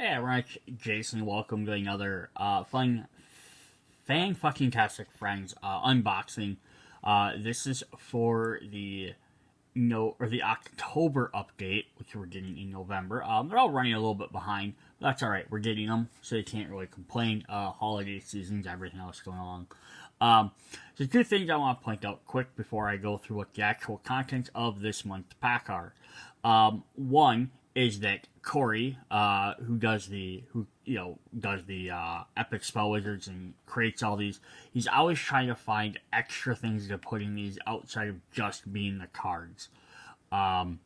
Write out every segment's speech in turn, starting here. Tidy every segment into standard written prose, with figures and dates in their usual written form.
Hey, Rich, Jason, welcome to another fan-fucking-tastic friends unboxing. This is for the the October update, which we're getting in November. They're all running a little bit behind, but that's all right. We're getting them, so you can't really complain. Holiday seasons, everything else going along. So two things I want to point out quick before I go through what the actual contents of this month's pack are. One is that Corey, who does the epic spell wizards and creates all these, he's always trying to find extra things to put in these outside of just being the cards. And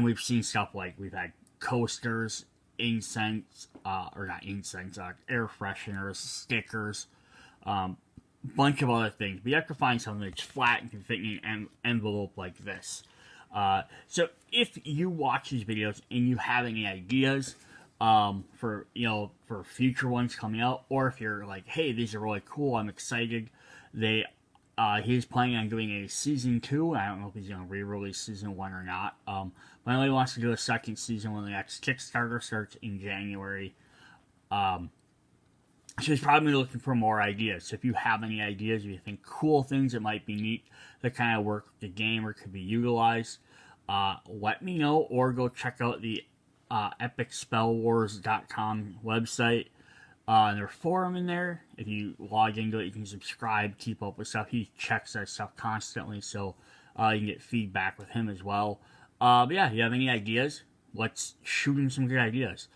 we've seen stuff like we've had coasters, incense, or not incense, air fresheners, stickers, bunch of other things. But you have to find something that's flat and can fit in an envelope like this. So if you watch these videos and you have any ideas for future ones coming out, or if you're like, hey, these are really cool, I'm excited. He's planning on doing a season 2. I don't know if he's going to re-release season 1 or not. But I know he wants to do a second season when the next Kickstarter starts in January. So he's probably looking for more ideas. So if you have any ideas, if you think cool things that might be neat that kind of work with the game or could be utilized, let me know, or go check out the epicspellwars.com website. There's a forum in there. If you log into it, you can subscribe, keep up with stuff. He checks that stuff constantly, so you can get feedback with him as well. But yeah, if you have any ideas, let's shoot him some good ideas.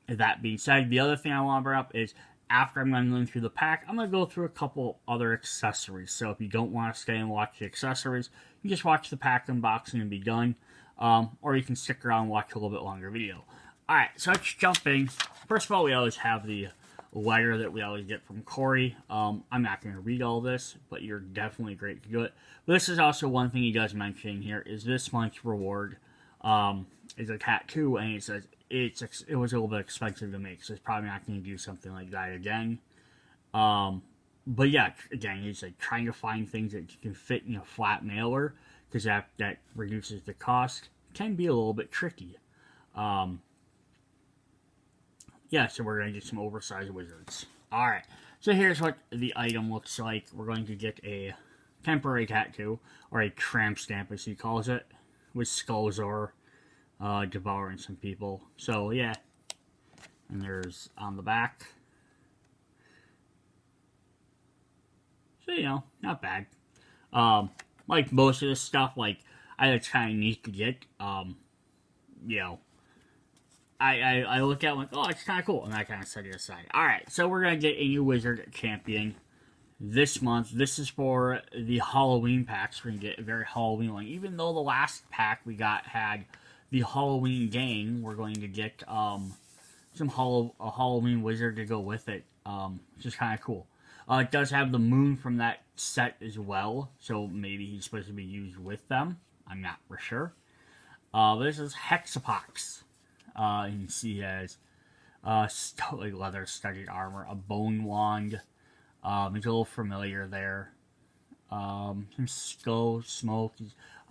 That being said, the other thing I want to bring up is after I'm going through the pack, I'm going to go through a couple other accessories. So if you don't want to stay and watch the accessories, you can just watch the pack unboxing and be done. Or you can stick around and watch a little bit longer video. Alright, so let's jump in. First of all, we always have the letter that we always get from Corey. I'm not going to read all this, but you're definitely great to do it. But this is also one thing he does mention here, is this month's reward is a tattoo, and it says, it was a little bit expensive to make, so it's probably not going to do something like that again. But yeah, again, he's like trying to find things that you can fit in a flat mailer, because that reduces the cost. It can be a little bit tricky. Yeah, so we're going to get some oversized wizards. Alright, so here's what the item looks like. We're going to get a temporary tattoo, or a tramp stamp as he calls it, with Skullzor devouring some people. So yeah, and there's on the back. So not bad. Like most of this stuff, like it's kind of neat to get. I look at it like, oh, it's kind of cool, and I kind of set it aside. All right, so we're gonna get a new wizard champion this month. This is for the Halloween packs. We're gonna get a very Halloween one. Even though the last pack we got had the Halloween gang, we're going to get a Halloween wizard to go with it, which is kind of cool. It does have the moon from that set as well, so maybe he's supposed to be used with them. I'm not for sure. But this is Hexapox. You can see he has leather studded armor, a bone wand. He's a little familiar there. Some skull smoke.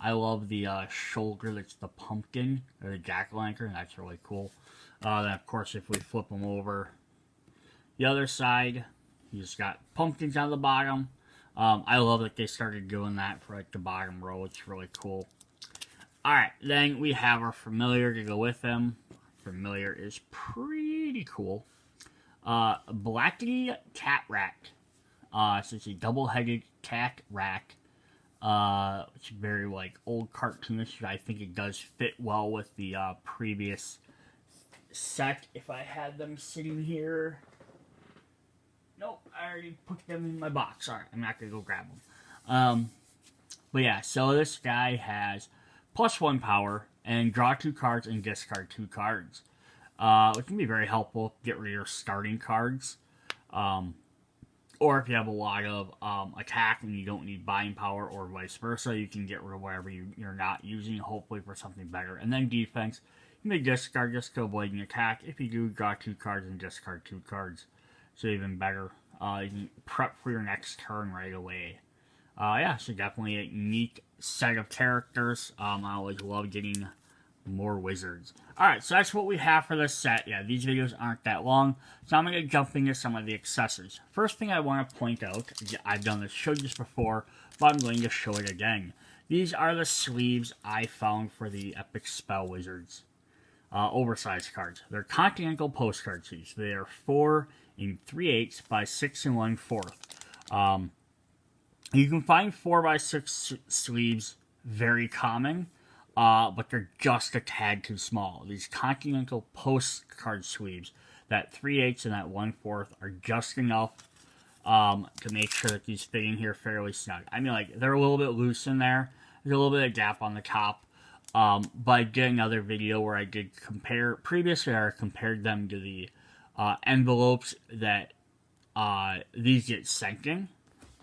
I love the shoulder that's the pumpkin, or the jack-o'-lantern. That's really cool. Then, of course, if we flip them over the other side, you just got pumpkins on the bottom. I love that they started doing that for like the bottom row. It's really cool. Alright, then we have our familiar to go with them. Familiar is pretty cool. Blackity Cat Rat. So it's a double-headed cat rat. It's very like old cartoonish. I think it does fit well with the previous set. If I had them sitting here. Nope, I already put them in my box. Alright, I'm not going to go grab them. But yeah, so this guy has +1 power, and draw 2 cards and discard 2 cards. Which can be very helpful. Get rid of your starting cards. Or if you have a lot of attack and you don't need buying power, or vice versa, you can get rid of whatever you're not using, hopefully for something better. And then defense, you may discard just to avoid an attack. If you do, draw 2 cards and discard 2 cards. So even better. You can prep for your next turn right away. Yeah, so definitely a neat set of characters. I always love getting more wizards. Alright, so that's what we have for this set. Yeah, these videos aren't that long, so I'm going to jump into some of the accessories. First thing I want to point out, I've showed this before, but I'm going to show it again. These are the sleeves I found for the Epic Spell Wizards. Oversized cards. They're Continental postcard sleeves. They are 4 3/8 by 6 1/4. You can find 4 by 6 sleeves very common, but they're just a tad too small. These Continental postcard sleeves, that 3/8 and that 1/4 are just enough to make sure that these fit in here fairly snug. I mean, like, they're a little bit loose in there. There's a little bit of gap on the top. But I did another video where I did compare, previously I compared them to the envelopes that these get sent in.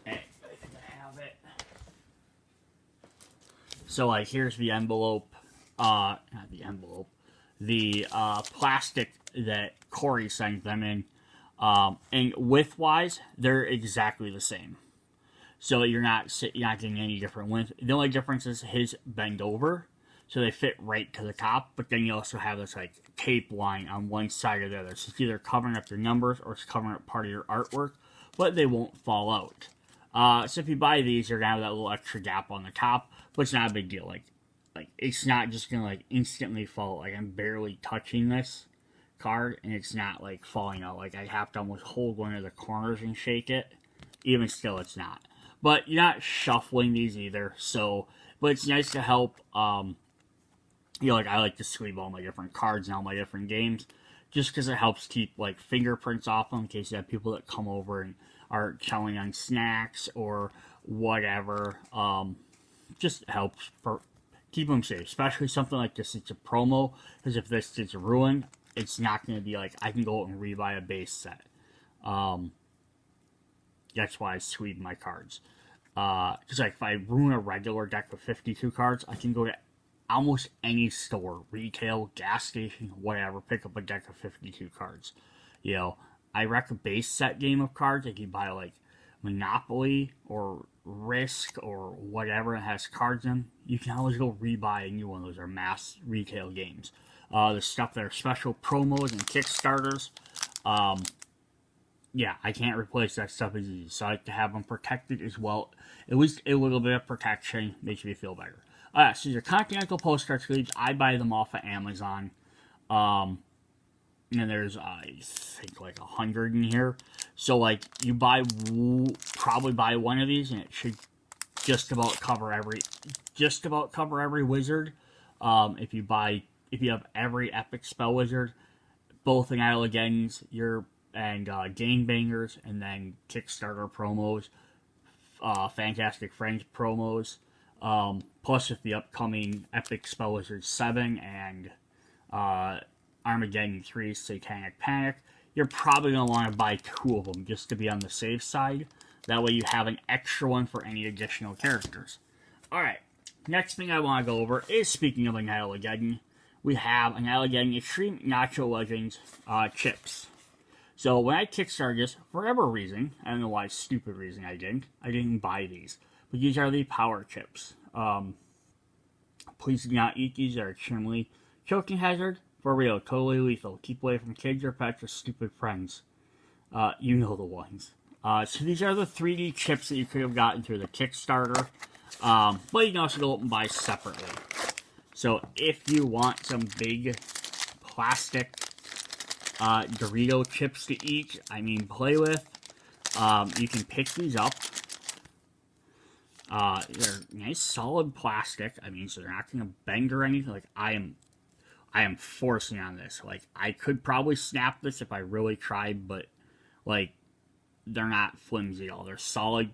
And I think I have it. So, like, here's the envelope, not the envelope, the plastic that Corey sent them in. And width-wise, they're exactly the same. So you're not getting any different width. The only difference is his bend over. So they fit right to the top, but then you also have this like tape line on one side or the other. So it's either covering up your numbers or it's covering up part of your artwork, but they won't fall out. So if you buy these, you're gonna have that little extra gap on the top, but it's not a big deal. Like it's not just gonna like instantly fall. Like I'm barely touching this card, and it's not like falling out. Like I have to almost hold one of the corners and shake it. Even still, it's not. But you're not shuffling these either. So, but it's nice to help. You know, like I like to sleeve all my different cards and all my different games, just because it helps keep like fingerprints off them in case you have people that come over and are chowing on snacks or whatever. Just helps for keep them safe, especially something like this. It's a promo, because if this gets ruined, it's not going to be like I can go out and rebuy a base set. That's why I sleeve my cards. Because like if I ruin a regular deck with 52 cards, I can go to almost any store, retail, gas station, whatever, pick up a deck of 52 cards. You know, I recommend a base set game of cards. If you buy like Monopoly or Risk or whatever that has cards in, you can always go rebuy a new one. Those are mass retail games. The stuff that are special promos and Kickstarters, yeah, I can't replace that stuff as easy. So I like to have them protected as well. At least a little bit of protection makes me feel better. So your Continental postcard sleeves, I buy them off of Amazon. And there's, I think, like 100 in here. So, like, you probably buy one of these, and it should just about cover every wizard. If you have every Epic Spell Wizard, both in Elegans, and Game Bangers, and then Kickstarter promos, Fantastic Friends promos. Plus with the upcoming Epic Spell Wizard 7 and Armageddon 3 Satanic Panic, you're probably going to want to buy 2 of them just to be on the safe side. That way you have an extra one for any additional characters. Alright, next thing I want to go over is, speaking of Armageddon, we have an Armageddon Extreme Nacho Legends chips. So when I kickstarted this, for whatever reason, I don't know why, stupid reason I didn't buy these. But these are the power chips. Please do not eat these. They're extremely choking hazard. For real, totally lethal. Keep away from kids or pets or stupid friends. You know the ones. So these are the 3D chips that you could have gotten through the Kickstarter. But you can also go up and buy separately. So if you want some big plastic Dorito chips to eat, play with, you can pick these up. They're nice solid plastic. So they're not going to bend or anything. Like, I am forcing on this. Like, I could probably snap this if I really tried, but, like, they're not flimsy at all. They're solid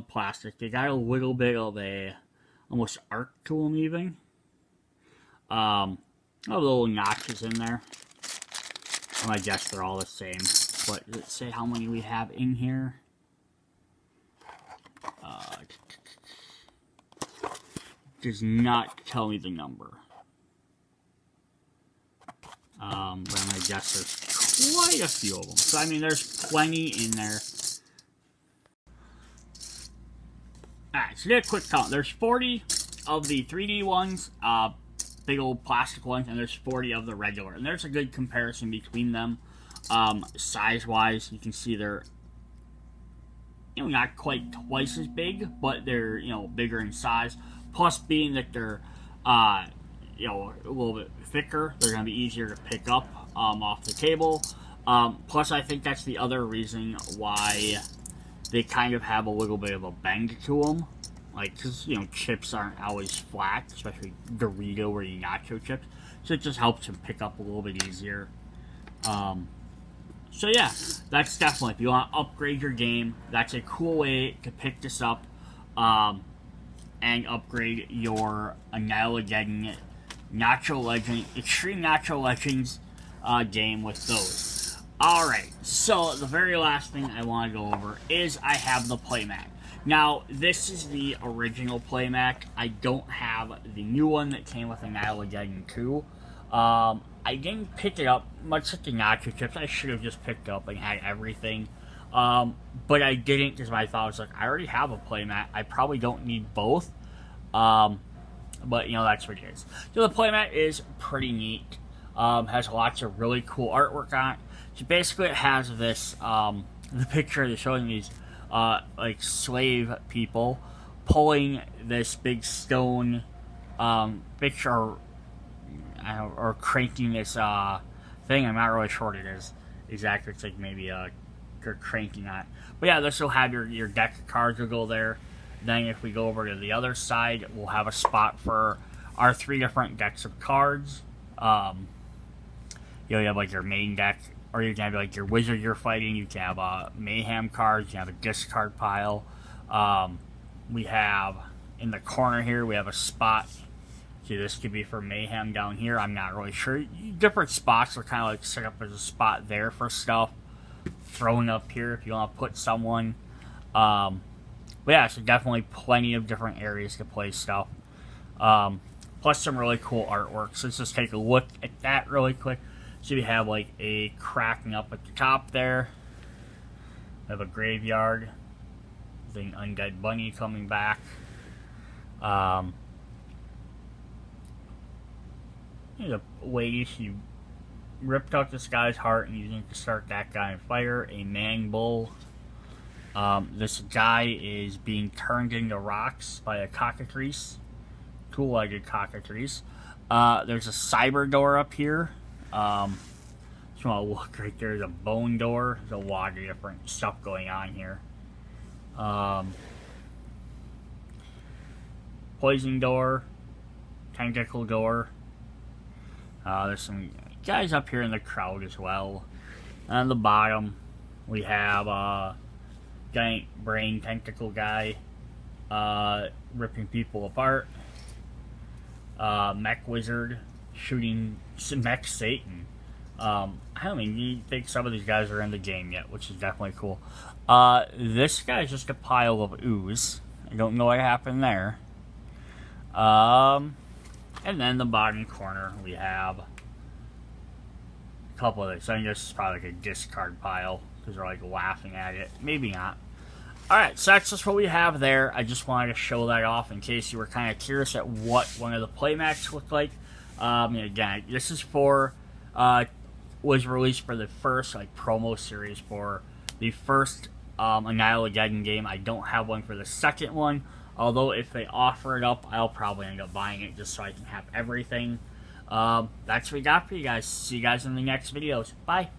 plastic. They got a little bit of a almost arc to them even. A little notches in there. I guess they're all the same. But let's say how many we have in here. Does not tell me the number. But I'm gonna guess there's quite a few of them. So there's plenty in there. Alright, so get a quick count. There's 40 of the 3D ones. big old plastic ones, and there's 40 of the regular. And there's a good comparison between them. Size-wise, you can see they're, you know, not quite twice as big, but they're, you know, bigger in size. Plus, being that they're, you know, a little bit thicker, they're going to be easier to pick up off the table. Plus, I think that's the other reason why they kind of have a little bit of a bend to them. Like, because, you know, chips aren't always flat, especially Dorito or nacho chips. So it just helps them pick up a little bit easier. So yeah, that's definitely, if you want to upgrade your game, that's a cool way to pick this up and upgrade your Annihilageddon Nacho Legend, Extreme Nacho Legends game with those. Alright, so the very last thing I want to go over is I have the playmat. Now, this is the original playmat. I don't have the new one that came with Annihilageddon 2. I didn't pick it up, much like the nacho chips. I should have just picked up and had everything. But I didn't because my thought was like, I already have a playmat. I probably don't need both. But, you know, that's what it is. So the playmat is pretty neat. Has lots of really cool artwork on it. So basically it has this, the picture that's showing these, like, slave people pulling this big stone, picture, or cranking this thing. I'm not really sure what it is exactly. It's like maybe you're cranking on it. But yeah, this will have your deck of cards will go there. Then if we go over to the other side, we'll have a spot for our 3 different decks of cards. You have like your main deck, or you can have like your wizard you're fighting. You can have mayhem cards. You can have a discard pile. We have in the corner here, we have a spot. See, this could be for mayhem down here. I'm not really sure. Different spots are kind of like set up as a spot there for stuff. Thrown up here if you want to put someone. But yeah, so definitely plenty of different areas to play stuff. Plus some really cool artwork. So let's just take a look at that really quick. So we have like a cracking up at the top there. We have a graveyard. The undead bunny coming back. There's a lady, she ripped out this guy's heart and using it to start that guy on fire. A man bull. This guy is being turned into rocks by a cockatrice. Two-legged cockatrice. There's a cyber door up here. Just want to look right there. There's a bone door. There's a lot of different stuff going on here. Poison door. Tentacle door. There's some guys up here in the crowd as well. On the bottom, we have giant brain tentacle guy ripping people apart. Mech wizard shooting mech Satan. I don't even think some of these guys are in the game yet, which is definitely cool. This guy is just a pile of ooze. I don't know what happened there. And then the bottom corner, we have a couple of these. I think this is probably like a discard pile, because they're like laughing at it. Maybe not. Alright, so that's just what we have there. I just wanted to show that off in case you were kind of curious at what one of the playmats looked like. Again, this is for, was released for the first, like, promo series for the first Annihilageddon game. I don't have one for the second one. Although, if they offer it up, I'll probably end up buying it just so I can have everything. That's what we got for you guys. See you guys in the next videos. Bye.